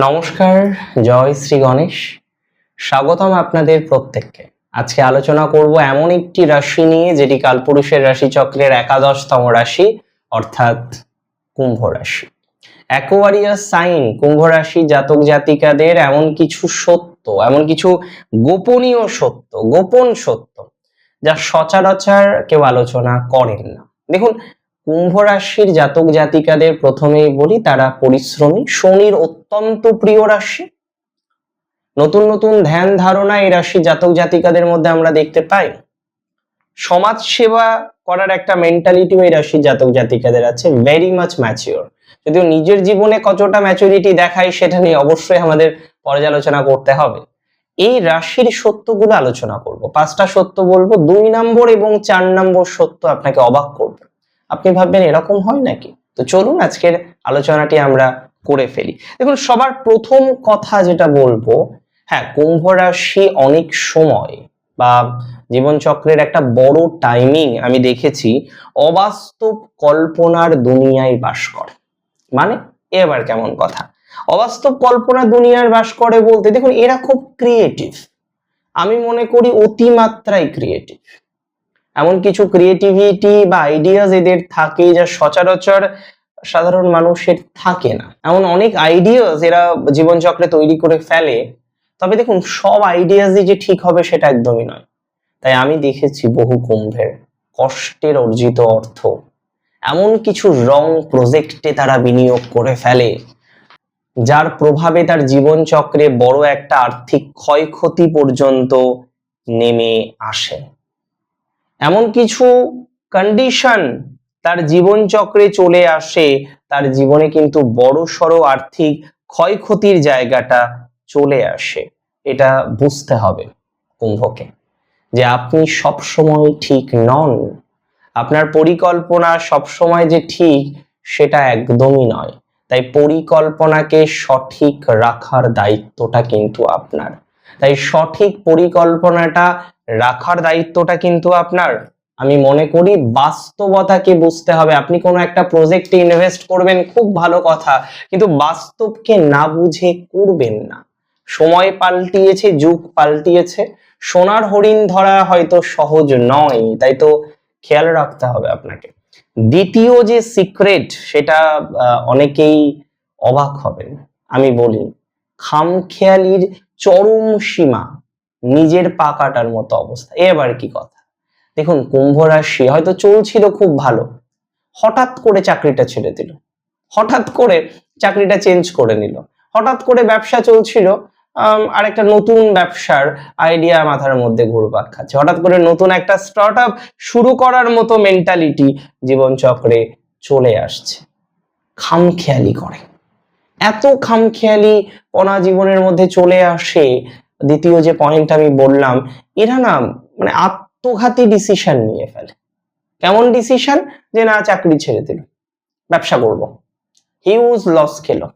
নমস্কার, জয় শ্রী গণেশ। স্বাগতম আপনাদের প্রত্যেককে। আজকে আলোচনা করব এমন একটি রাশি নিয়ে যেটি কালপুরুষের রাশিচক্রের একাদশতম রাশি, অর্থাৎ কুম্ভ রাশি। অ্যাকোয়ারিয়াস সাইন কুম্ভ রাশি জাতক জাতিকাদের এমন কিছু সত্য, এমন কিছু গোপনীয় সত্য, গোপন সত্য যা সচরাচর কেউ আলোচনা করেন না। দেখুন, কুম্ভ রাশির জাতক জাতিকাদের প্রথমেই বলি, তারা পরিশ্রমী, শনির অত্যন্ত প্রিয় রাশি। নতুন নতুন ধ্যান ধারণা এই রাশির জাতক জাতিকাদের মধ্যে আমরা দেখতে পাই। সমাজ সেবা করার একটা মেন্টালিটি এই রাশির জাতক জাতিকাদের আছে, ভেরি মাচ ম্যাচিওর। যদিও নিজের জীবনে কতটা ম্যাচুরিটি দেখায় সেটা নিয়ে অবশ্যই আমাদের পর্যালোচনা করতে হবে। এই রাশির সত্যগুলো আলোচনা করব। 5টা সত্য বলবো, 2 নম্বর এবং 4 নম্বর সত্য আপনাকে অবাক করবে। আপনি ভাববেন এরকম হয় নাকি? তো চলুন আজকের আলোচনাটি আমরা করে ফেলি। দেখুন, সবার প্রথম কথা যেটা বলবো, হ্যাঁ, কুম্ভ রাশি অনেক সময় বা জীবনচক্রের একটা বড় টাইমিং আমি দেখেছি অবাস্তব কল্পনার দুনিয়ায় বাস করে। মানে এবার কেমন কথা? অবাস্তব কল্পনা দুনিয়ার বাস করে বলতে, দেখুন, এরা খুব ক্রিয়েটিভ। আমি মনে করি অতিমাত্রায় ক্রিয়েটিভ। এমন কিছু ক্রিয়েটিভিটি বা আইডিয়াস এদের থাকে যা সচরাচর সাধারণ মানুষের থাকে না। এমন অনেক আইডিয়াস এরা জীবনচক্রে তৈরি করে ফেলে। তবে দেখুন, সব আইডিয়াসই যে ঠিক হবে সেটা একদমই নয়। তাই আমি দেখেছি বহু কুম্ভের কষ্টের অর্জিত অর্থ এমন কিছু রং প্রজেক্টে তারা বিনিয়োগ করে ফেলে যার প্রভাবে তার জীবনচক্রে বড় একটা আর্থিক ক্ষয়ক্ষতি পর্যন্ত নেমে আসে। এমন কিছু কন্ডিশন তার জীবনচক্রে চলে আসে, তার জীবনে কিন্তু বড়সড় আর্থিক ক্ষয়ক্ষতির জায়গাটা চলে আসে। এটা বুঝতে হবে কুম্ভকে, যে আপনি সবসময় ঠিক নন। আপনার পরিকল্পনা সবসময় যে ঠিক সেটা একদমই নয়। তাই পরিকল্পনাকে সঠিক রাখার দায়িত্বটা কিন্তু আপনার। তাই সঠিক পরিকল্পনাটা রাখার দায়িত্বটা কিন্তু আপনার। আমি মনে করি বাস্তবতাকে বুঝতে হবে। আপনি কোনো একটা প্রজেক্টে ইনভেস্ট করবেন, খুব ভালো কথা, কিন্তু বাস্তবকে না বুঝে করবেন না। সময় পাল্টিয়েছে, যুগ পাল্টিয়েছে। সোনার হরিণ ধরা হয়তো সহজ নয়, তাই তো খেয়াল রাখতে হবে আপনাকে। দ্বিতীয় যে সিক্রেট, সেটা অনেকেই অবাক হবেন। আমি বলি, খামখেয়ালির চরম সীমা, নিজের পা কাটার মতো অবস্থা। এবার কি কথা? দেখুন, কুম্ভ রাশি হয়তো চলছিল খুব ভালো, হঠাৎ করে চাকরিটা ছেড়ে দিল, হঠাৎ করে চাকরিটা চেঞ্জ করে নিল, হঠাৎ করে ব্যবসা চলছিল, আরেকটা নতুন ব্যবসার আইডিয়া মাথার মধ্যে ঘুরপাক খাচ্ছে, হঠাৎ করে নতুন একটা স্টার্টআপ শুরু করার মতো মেন্টালিটি জীবনচক্রে চলে আসছে। খামখেয়ালি করে, এত খামখেয়ালি পনা জীবনের মধ্যে চলে আসে। দ্বিতীয় যে পয়েন্ট আমি বললাম, এরা না মানে আত্মঘাতী ডিসিশন নিয়ে ফেলে। কেমন ডিসিশন? যে না, চাকরি ছেড়ে দিল, ব্যবসা করব, হিউজ লস খেলো,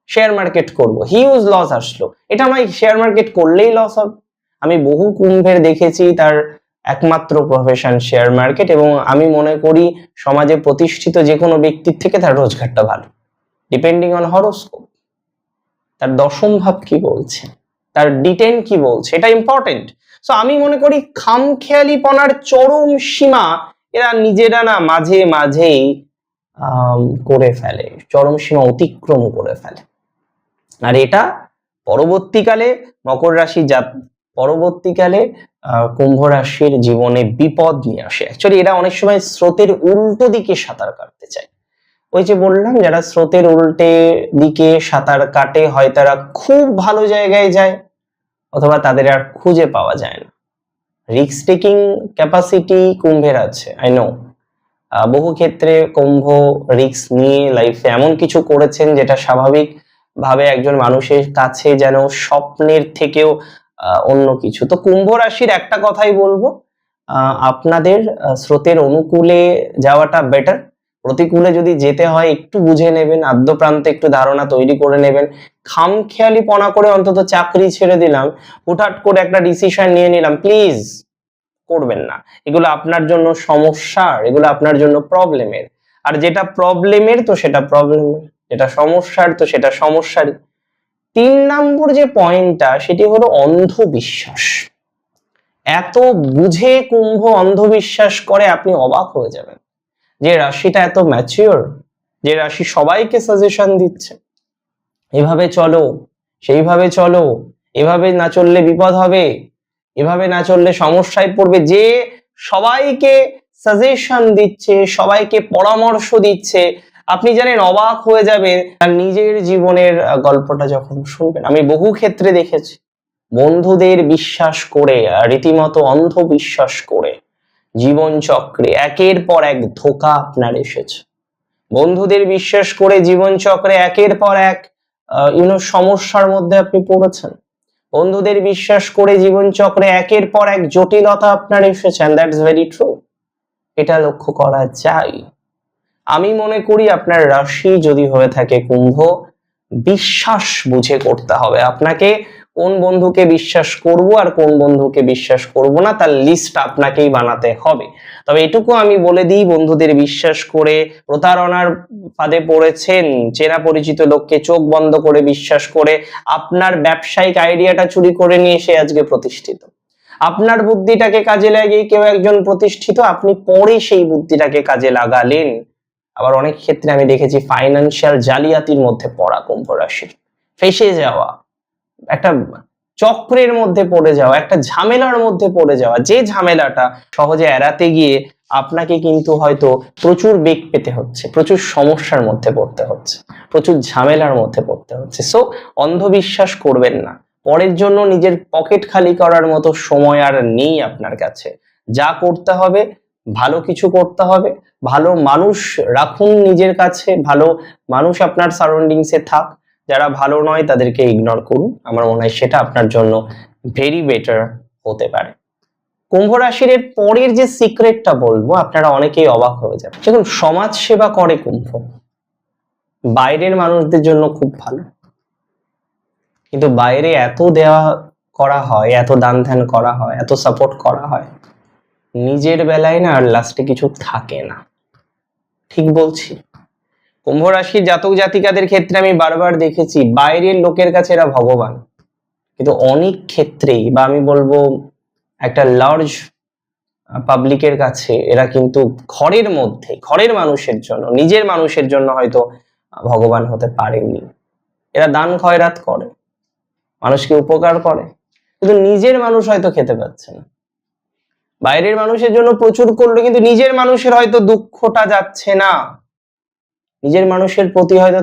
শেয়ার মার্কেট করব, হিউজ লস আসলো। এটা নয় শেয়ার মার্কেট করলেই লস হবে। আমি বহু কুম্ভের দেখেছি তার একমাত্র প্রফেশন শেয়ার মার্কেট, এবং আমি মনে করি সমাজে প্রতিষ্ঠিত যে কোনো ব্যক্তির থেকে তার রোজগারটা ভালো, ডিপেন্ডিং অন হরোস্কোপ। তার দশম ভাব কি বলছে, তার ডিটেন কি বলছে, এটা ইম্পর্টেন্ট। সো আমি মনে করি খামখেয়ালিপনার চরম সীমা এরা নিজেরা না মাঝে মাঝেই করে ফেলে, চরম সীমা অতিক্রম করে ফেলে। আর এটা পরবর্তীকালে মকর রাশি পরবর্তীকালে কুম্ভ রাশির জীবনে বিপদ নিয়ে আসে। অ্যাকচুয়ালি এরা অনেক সময় স্রোতের উল্টো দিকে সাঁতার কাটতে চায়। ওই যে বললাম, যারা স্রোতের উল্টে দিকে সাঁতার কাটে হয় তারা খুব ভালো জায়গায় যায়, অথবা তাদের আর খুঁজে পাওয়া যায় না। রিস্ক টেকিং ক্যাপাসিটি কুম্ভের আছে, আই নো। বহু ক্ষেত্রে কুম্ভ রিস্ক নিয়ে লাইফে এমন কিছু করেছেন যেটা স্বাভাবিক ভাবে একজন মানুষের কাছে যেন স্বপ্নের থেকেও অন্য কিছু। তো কুম্ভ রাশির একটা কথাই বলবো, আপনাদের স্রোতের অনুকূলে যাওয়াটা বেটার। প্রতিকূলে যদি যেতে হয় একটু বুঝে নেবেন, আদ্যপ্রান্তে একটু ধারণা তৈরি করে নেবেন। খামখেয়ালিপনা করে অন্তত চাকরি ছেড়ে দিলাম, হুটহাট করে একটা ডিসিশন নিয়ে নিলাম, প্লিজ করবেন না। এগুলো আপনার জন্য সমস্যার, এগুলো আপনার জন্য প্রবলেমের। আর যেটা প্রবলেমের তো সেটা প্রবলেমের, যেটা সমস্যার তো সেটা সমস্যারই। 3 নম্বর যে পয়েন্টটা সেটি হলো অন্ধবিশ্বাস। এত বুঝে কুম্ভ অন্ধবিশ্বাস করে আপনি অবাক হয়ে যাবেন। যে রাশিটা এত ম্যাচিওর, যে রাশি সবাইকে সাজেশন দিচ্ছে এভাবে চলো, সেইভাবে চলো, এভাবে না চললে বিপদ হবে, এভাবে না চললে সমস্যায় পড়বে, যে সবাইকে সাজেশন দিচ্ছে, সবাইকে পরামর্শ দিচ্ছে, আপনি জানেন অবাক হয়ে যাবেন তার নিজের জীবনের গল্পটা যখন শুনবেন। আমি বহু ক্ষেত্রে দেখেছি বন্ধুদের বিশ্বাস করে, রীতিমতো অন্ধবিশ্বাস করে জীবন চক্রে একের পর এক ধোঁকা আপনার এসেছে। বন্ধুদের বিশ্বাস করে জীবন চক্রে একের পর এক সমস্যার মধ্যে আপনি পড়েছেন। বন্ধুদের বিশ্বাস করে জীবন চক্রে একের পর এক জটিলতা আপনার এসেছেন। দ্যাটস ভেরি ট্রু, এটা লক্ষ্য করা যায়। আমি মনে করি আপনার রাশি যদি হয়ে থাকে কুম্ভ, বিশ্বাস বুঝে করতে হবে আপনাকে। কোন বন্ধুকে বিশ্বাস করব আর কোন বন্ধুকে বিশ্বাস করব না তার লিস্ট আপনাকেই বানাতে হবে। তবে এটুকু আমি বলে দিই, বন্ধুদের বিশ্বাস করে প্রতারণার ফাঁদে পড়েছেন, চেনা পরিচিত লোককে চোখ বন্ধ করে বিশ্বাস করে আপনার ব্যবসায়িক আইডিয়াটা চুরি করে নিয়ে সে আজকে প্রতিষ্ঠিত। আপনার বুদ্ধিটাকে কাজে লাগিয়ে কেউ একজন প্রতিষ্ঠিত, আপনি পরে সেই বুদ্ধিটাকে কাজে লাগালেন। আবার অনেক ক্ষেত্রে আমি দেখেছি ফাইন্যান্সিয়াল জালিয়াতির মধ্যে পড়া কুম্ভ রাশির, ফেঁসে যাওয়া, একটা চক্রের মধ্যে পড়ে যাওয়া, একটা ঝামেলার মধ্যে পড়ে যাওয়া, যে ঝামেলাটা সহজে এড়াতে গিয়ে আপনাকে কিন্তু হয়তো প্রচুর বেগ পেতে হচ্ছে, প্রচুর সমস্যার মধ্যে পড়তে হচ্ছে, প্রচুর ঝামেলার মধ্যে পড়তে হচ্ছে। সো অন্ধবিশ্বাস করবেন না। পরের জন্য নিজের পকেট খালি করার মতো সময় আর নেই আপনার কাছে। যা করতে হবে ভালো কিছু করতে হবে, ভালো মানুষ রাখুন নিজের কাছে, ভালো মানুষ আপনার সারাউন্ডিংসে থাক, যারা ভালো নয় তাদেরকে ইগনোর করুন। আমার মনে হয় সেটা আপনার জন্য ভেরি বেটার হতে পারে। কুম্ভ রাশির এর পরের যে সিক্রেটটা বলবো আপনারা অনেকেই অবাক হয়ে যাবে। দেখুন, সমাজ সেবা করে কুম্ভ, বাইরের মানুষদের জন্য খুব ভালো, কিন্তু বাইরে এত দেওয়া করা হয়, এত দান ধ্যান করা হয়, এত সাপোর্ট করা হয়, নিজের বেলায় না আর লাস্টে কিছু থাকে না। ঠিক বলছি? কুম্ভ রাশির জাতক জাতিকাদের ক্ষেত্রে আমি বারবার দেখেছি বাইরের লোকের কাছে এরা ভগবান, কিন্তু অনেক ক্ষেত্রেই বা আমি বলবো একটা লার্জ পাবলিকের কাছে এরা কিন্তু ঘরের মধ্যে, ঘরের মানুষের জন্য, নিজের মানুষের জন্য হয়তো ভগবান হতে পারেনি। এরা দান খয়রাত করে, মানুষকে উপকার করে, কিন্তু নিজের মানুষ হয়তো খেতে পাচ্ছে না। বাইরের মানুষের জন্য প্রচুর করলো, কিন্তু নিজের মানুষের হয়তো দুঃখটা যাচ্ছে না, নিজের মানুষের প্রতি হয়তো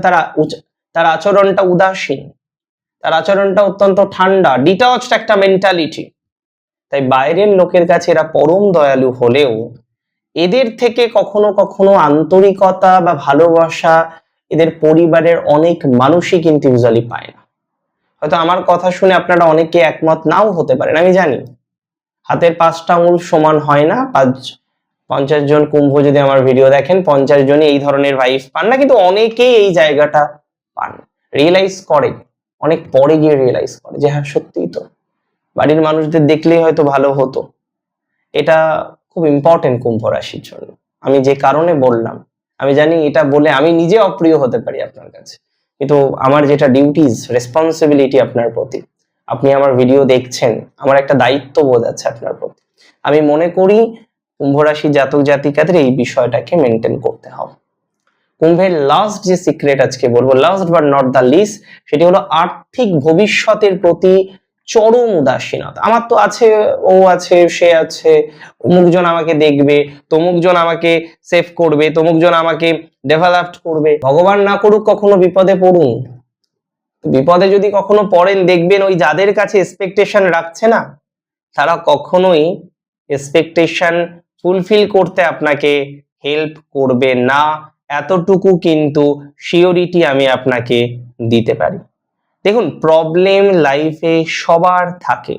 তার আচরণটা উদাসীন, তার আচরণটা অত্যন্ত ঠান্ডা, ডিটাচড একটা মেন্টালিটি। তাই বাইরের লোকের কাছে এরা পরম দয়ালু হলেও এদের থেকে কখনো কখনো আন্তরিকতা বা ভালোবাসা এদের পরিবারের অনেক মানুষই কিন্তু ইউজুয়ালি পায় না। হয়তো আমার কথা শুনে আপনারা অনেকে একমত নাও হতে পারেন, আমি জানি। হাতের 5টা আঙুল সমান হয় না। 50 জন কুম্ভ যদি আমার ভিডিও দেখেন 50 জনই এই ধরনের ভাইব পান না, কিন্তু অনেকেই এই জায়গাটা পান, রিয়েলাইজ করে, অনেক পরে গিয়ে রিয়েলাইজ করে যে হ্যাঁ সত্যিই তো, বাড়ির মানুষদের দেখলেই হয়তো ভালো হতো। এটা খুব ইম্পর্টেন্ট কুম্ভ রাশির জন্য। আমি যে কারণে বললাম, আমি জানি এটা বলে আমি নিজে অপ্রিয় হতে পারি আপনার কাছে, কিন্তু আমার যেটা ডিউটিস, রেসপন্সিবিলিটি আপনার প্রতি, আপনি আমার ভিডিও দেখছেন, আমার একটা দায়িত্ব বোধ আছে আপনার প্রতি। আমি মনে করি কুম্ভ রাশি জাতক জাতিকাদের এই বিষয়টাকে মেনটেন করতে হবে। কুম্ভের লাস্ট যে সিক্রেট আজকে বলবো, last but not the least, সেটি হলো আর্থিক ভবিষ্যতের প্রতি চরম উদাসীনতা। আমার তো আছে, ও আছে, সে আছে, অমুকজন আমাকে দেখবে, তমুকজন আমাকে সেভ করবে, তমুকজন আমাকে ডেভেলপ করবে। ভগবান না করুক কখনো বিপদে পড়ুন, বিপদে যদি কখনো পড়েন দেখবেন ওই যাদের কাছে এক্সপেকটেশন রাখছে না তারা কখনোই এক্সপেকটেশন ফুলফিল করতে আপনাকে হেল্প করবে না। এতটুকু কিন্তু শিওরিটি আমি আপনাকে দিতে পারি। দেখুন, প্রবলেম লাইফে সবার থাকে,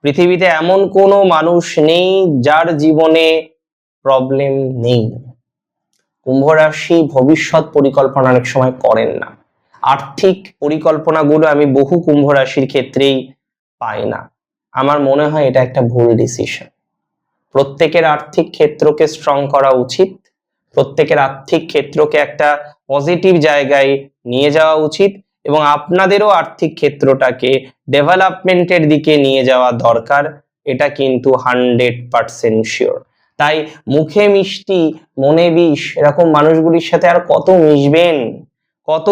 পৃথিবীতে এমন কোনো মানুষ নেই যার জীবনে প্রবলেম নেই। কুম্ভ রাশি ভবিষ্যৎ পরিকল্পনা অনেক সময় করেন না, আর্থিক পরিকল্পনাগুলো আমি বহু কুম্ভ রাশির ক্ষেত্রেই পাই না। আমার মনে হয় এটা একটা ভুল ডিসিশন। প্রত্যেকের আর্থিক ক্ষেত্রকে স্ট্রং করা উচিত, প্রত্যেকের আর্থিক ক্ষেত্রকে একটা পজিটিভ জায়গায় নিয়ে যাওয়া উচিত, এবং আপনাদেরও আর্থিক ক্ষেত্রটাকে ডেভেলপমেন্টের দিকে নিয়ে যাওয়া দরকার, এটা কিন্তু 100% শিওর। তাই মুখে মিষ্টি মনে বিষ এরকম মানুষগুলির সাথে আর কত মিশবেন, কত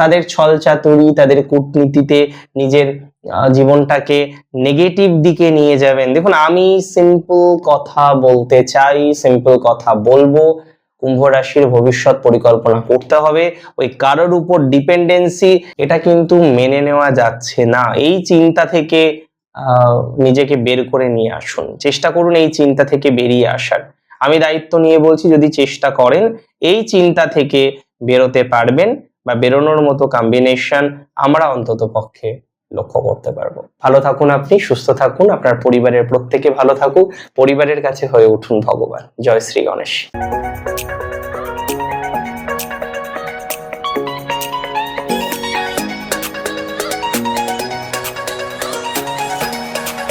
তাদের ছলচাতুরি, তাদের কূটনীতিতে নিজের জীবনটাকে নেগেটিভ দিকে নিয়ে যাবেন। দেখুন, আমি সিম্পল কথা বলতে চাই, সিম্পল কথা বলবো। কুম্ভ রাশির ভবিষ্যৎ পরিকল্পনা করতে হবে, ওই কারোর উপর ডিপেন্ডেন্সি এটা কিন্তু মেনে নেওয়া যাচ্ছে না। এই চিন্তা থেকে নিজেকে বের করে নিয়ে আসুন, চেষ্টা করুন এই চিন্তা থেকে বেরিয়ে আসার। আমি দায়িত্ব নিয়ে বলছি, যদি চেষ্টা করেন এই চিন্তা থেকে বেরোতে পারবেন বা বেরোনোর মতো কম্বিনেশন আমরা অন্তত পক্ষে লক্ষ্য করতে পারবো। ভালো থাকুন আপনি, সুস্থ থাকুন, আপনার পরিবারের প্রত্যেকে ভালো থাকুক, পরিবারের কাছে হয়ে উঠুন ভগবান। জয় শ্রী গণেশ।